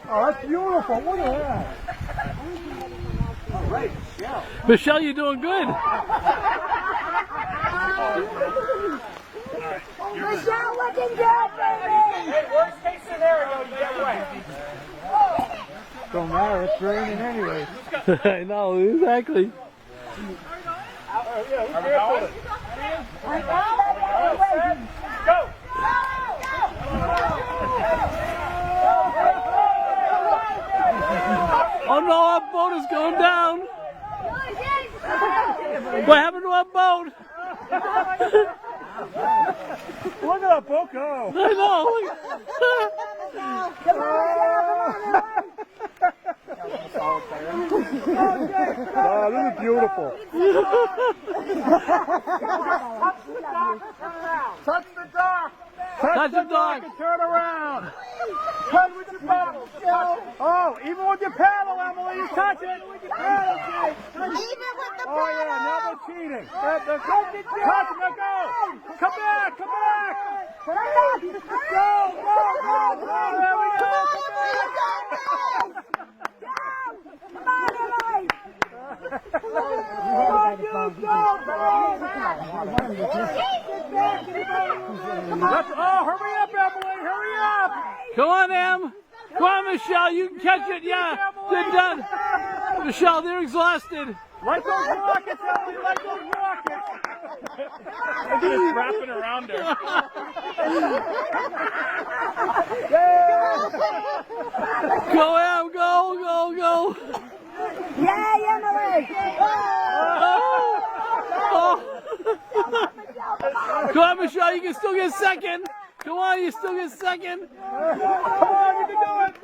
Oh, that's beautiful. Look at that. All right, Michelle. Michelle, you're doing good. Michelle looking good, baby! Hey, worst case scenario, you get wet. Don't matter, it's raining anyway. I know, exactly. Yeah, who's there for it? Go! Oh no, our boat is going down. What happened to our boat? Look at that boat go! I know. Oh, this is beautiful. Touch the dock! Touch the dock and turn around! Touch with your paddle! Oh, even with your paddle, Emily, you touch it! Even with the paddle! Oh yeah, now they're cheating! Touch it, now go! Come back! Come back! Go! Go! Go! Go! There we go! Come on, Emily! Oh, hurry up, Emily! Hurry up! Come on, Em. Come on, Michelle. You can catch it. Yeah, they're done. Michelle, they're exhausted. Like those rockets, Emily! Like those rockets! I'm just wrapping around her. Go, Em. Go, go, go. Yay, Emily! Oh. Come on, Michelle. You can still get second. Come on, you still get second. Come on, you can do it!